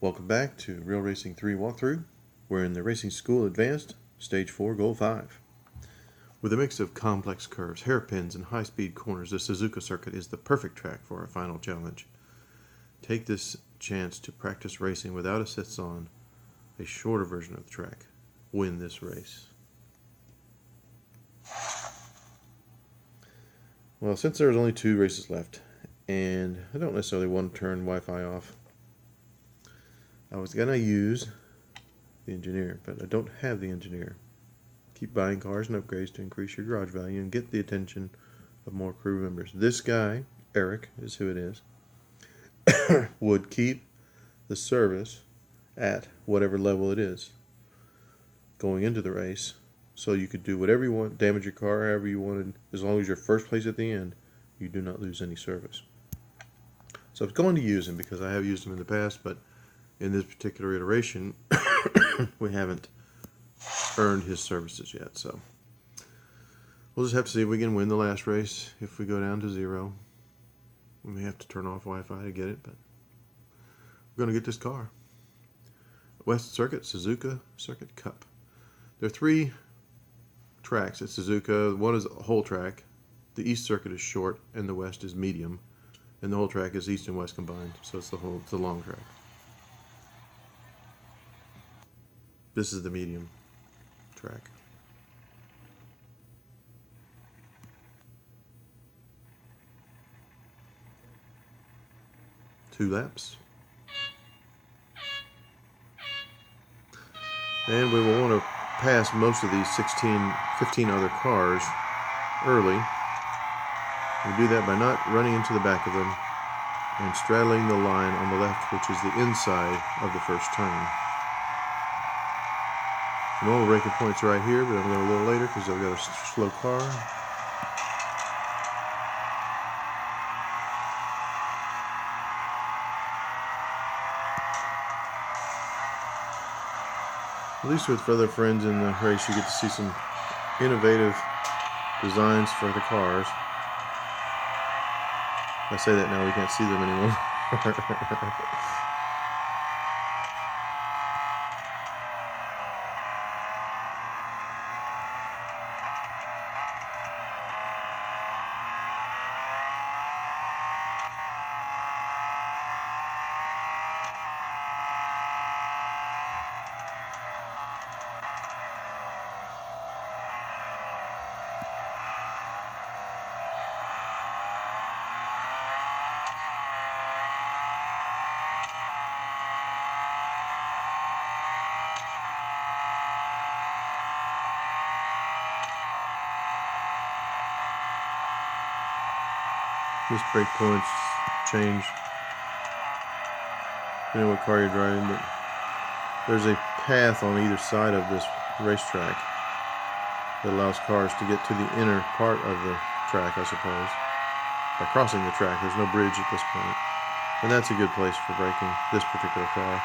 Welcome back to Real Racing 3 walkthrough. We're in the Racing School Advanced, Stage 4, Goal 5. With a mix of complex curves, hairpins, and high-speed corners, the Suzuka circuit is the perfect track for our final challenge. Take this chance to practice racing without assets on a shorter version of the track. Win this race. Well, since there's only 2 races left, and I don't necessarily want to turn Wi-Fi off, I was going to use the engineer, but I don't have the engineer. Keep buying cars and upgrades to increase your garage value and get the attention of more crew members. This guy, Eric, is who it is, would keep the service at whatever level it is going into the race, so you could do whatever you want, damage your car however you wanted, as long as you're first place at the end, you do not lose any service. So I was going to use him because I have used him in the past, but in this particular iteration, we haven't earned his services yet, so we'll just have to see if we can win the last race. If we go down to 0, we may have to turn off Wi-Fi to get it, but we're going to get this car. West Circuit, Suzuka Circuit Cup. There are 3 tracks at Suzuka. One is a whole track. The East Circuit is short, and the West is medium, and the whole track is East and West combined, so it's the long track. This is the medium track. Two laps. And we will want to pass most of these 15 other cars early. We do that by not running into the back of them and straddling the line on the left, which is the inside of the first turn. The normal braking point's right here, but I'm going a little later because I've got a slow car. At least with other friends in the race, you get to see some innovative designs for the cars. I say that now, we can't see them anymore. This brake points change depending on what car you're driving, but there's a path on either side of this racetrack that allows cars to get to the inner part of the track, I suppose, by crossing the track. There's no bridge at this point, and that's a good place for braking this particular car.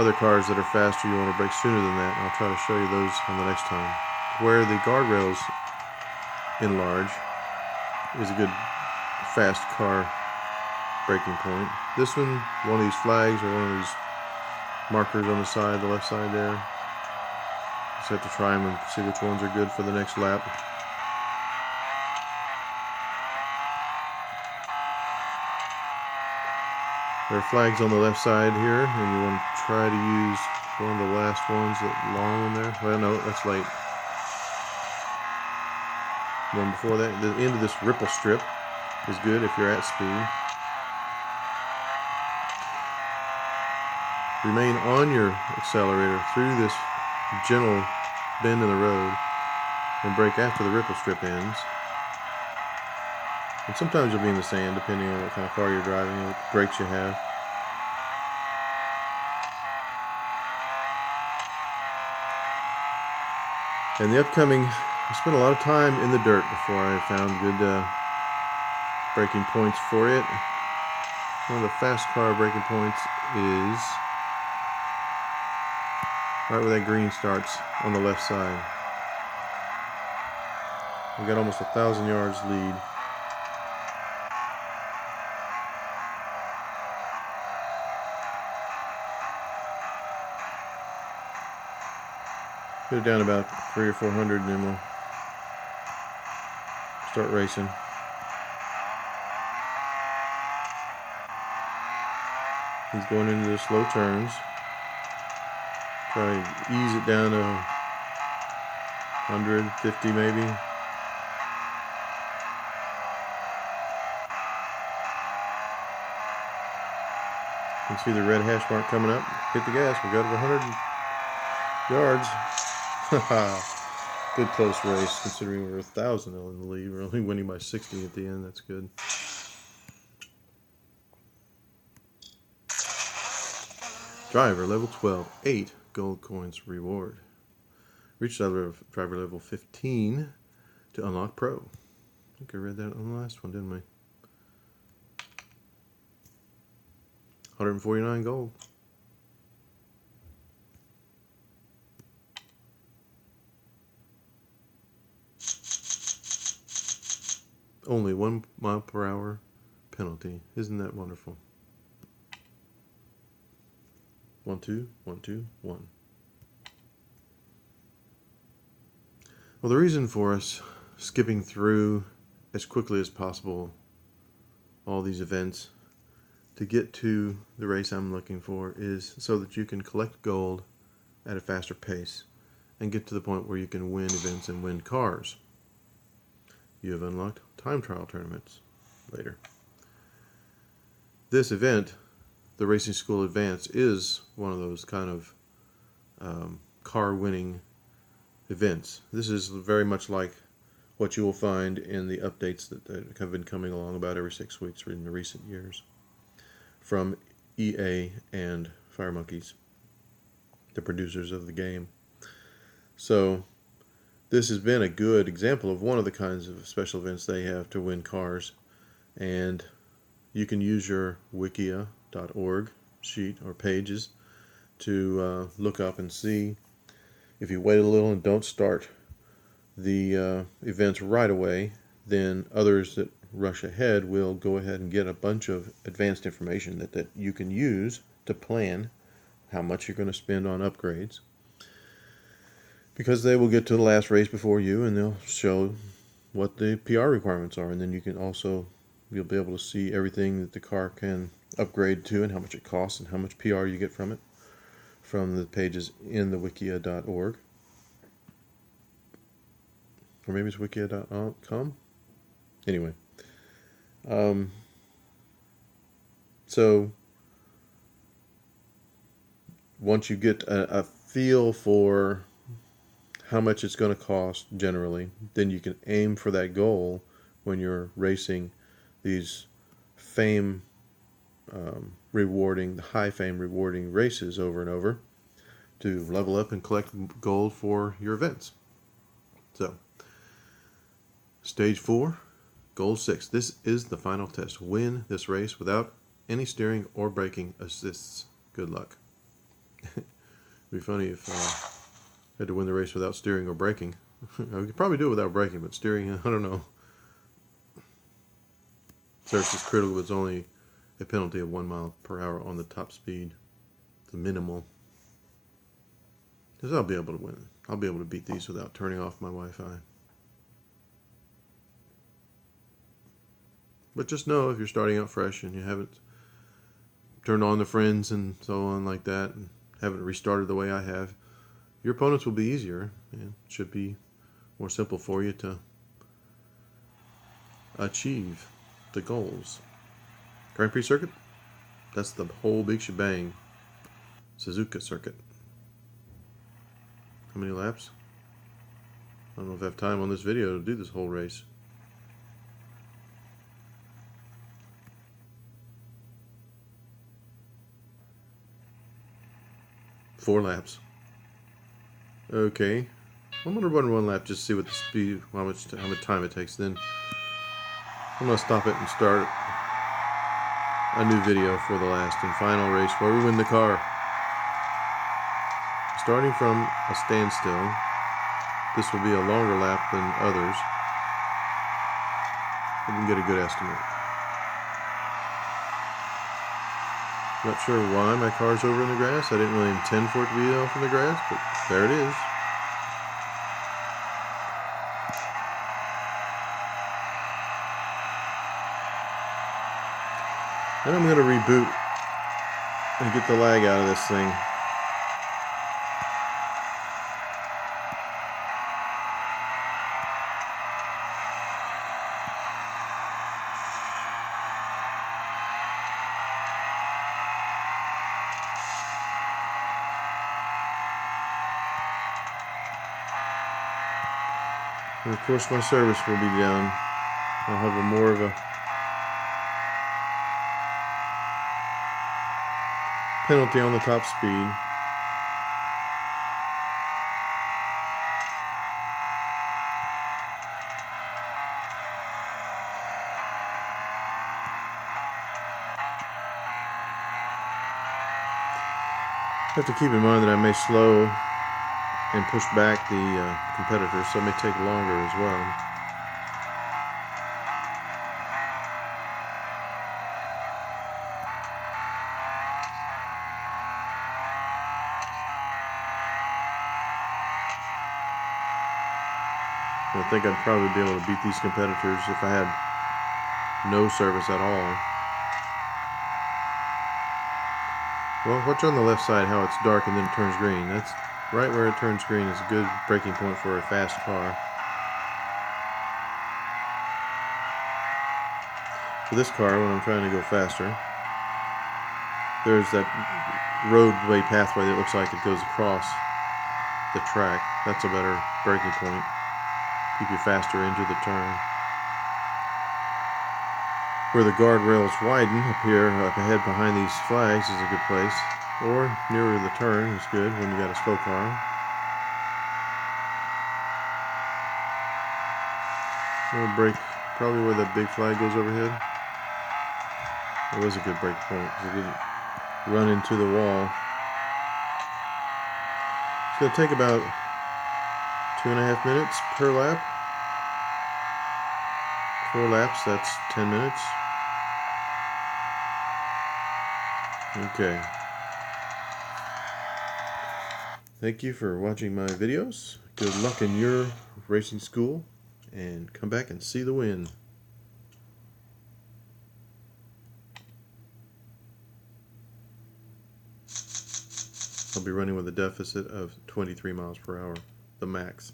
Other cars that are faster, you want to brake sooner than that, and I'll try to show you those on the next time. Where the guardrails enlarge is a good fast car braking point. This one of these flags or one of these markers on the side, the left side there. Just have to try them and see which ones are good for the next lap. There are flags on the left side here, and you want to try to use one of the last ones, that long one there. Well, no, that's late. One before that. The end of this ripple strip is good if you're at speed. Remain on your accelerator through this gentle bend in the road and brake after the ripple strip ends. And sometimes you'll be in the sand depending on what kind of car you're driving and what brakes you have. And the upcoming, I spent a lot of time in the dirt before I found good braking points for it. One of the fast car braking points is right where that green starts on the left side. We've got almost 1,000 yards lead. Get it down about 300 or 400 and then we'll start racing. He's going into the slow turns. Try to ease it down to 150 maybe. You can see the red hash mark coming up. Hit the gas. We got it 100 yards. Good close race considering we were 1,000 in the lead. We're only winning by 60 at the end. That's good. Driver level 12, 8 gold coins reward. Reach driver level 15 to unlock pro. I think I read that on the last one, didn't we? 149 gold. Only 1 mile per hour penalty. Isn't that wonderful? 1, 2, 1, 2, 1. Well, the reason for us skipping through as quickly as possible all these events to get to the race I'm looking for is so that you can collect gold at a faster pace and get to the point where you can win events and win cars. You have unlocked time trial tournaments later. This event, the Racing School Advance, is one of those kind of car winning events. This is very much like what you will find in the updates that have been coming along about every 6 weeks in the recent years from EA and Fire Monkeys, the producers of the game. So this has been a good example of one of the kinds of special events they have to win cars, and you can use your wikia.org sheet or pages to look up and see. If you wait a little and don't start the events right away, then others that rush ahead will go ahead and get a bunch of advanced information that you can use to plan how much you're going to spend on upgrades, because they will get to the last race before you and they'll show what the PR requirements are, and then you'll be able to see everything that the car can upgrade to and how much it costs and how much PR you get from it from the pages in the wikia.org. Or maybe it's wikia.com. Anyway. So once you get a feel for how much it's going to cost generally, then you can aim for that goal when you're racing these fame rewarding, high fame rewarding races over and over to level up and collect gold for your events. So, stage 4, goal 6. This is the final test. Win this race without any steering or braking assists. Good luck. It'd be funny if I had to win the race without steering or braking. I could probably do it without braking, but steering, I don't know. Service is critical, but it's only a penalty of 1 mile per hour on the top speed. It's minimal. Because I'll be able to win. I'll be able to beat these without turning off my Wi-Fi. But just know if you're starting out fresh and you haven't turned on the friends and so on like that, and haven't restarted the way I have, your opponents will be easier and it should be more simple for you to achieve the goals. Grand Prix circuit, that's the whole big shebang. Suzuka circuit. How many laps? I don't know if I have time on this video to do this whole race. Four laps. Okay. I'm gonna run 1 lap just to see what the speed, how much time it takes. Then I'm gonna stop it and start a new video for the last and final race where we win the car. Starting from a standstill, this will be a longer lap than others. We can get a good estimate. Not sure why my car's over in the grass. I didn't really intend for it to be off in the grass, but there it is. Then I'm going to reboot and get the lag out of this thing. And of course my service will be down. I'll have more of a penalty on the top speed. I have to keep in mind that I may slow and push back the competitors, so it may take longer as well. I think I'd probably be able to beat these competitors if I had no service at all. Well, watch on the left side how it's dark and then it turns green. That's right where it turns green is a good braking point for a fast car. For this car, when I'm trying to go faster, there's that roadway pathway that looks like it goes across the track. That's a better braking point. Keep you faster into the turn. Where the guardrails widen up here, up ahead behind these flags is a good place. Or nearer the turn is good when you got a slow car. We'll brake probably where that big flag goes overhead. It was a good brake point because it didn't run into the wall. It's going to take about 2.5 minutes per lap. 4 laps, that's 10 minutes. Okay. Thank you for watching my videos. Good luck in your racing school, and come back and see the win. I'll be running with a deficit of 23 miles per hour, the max.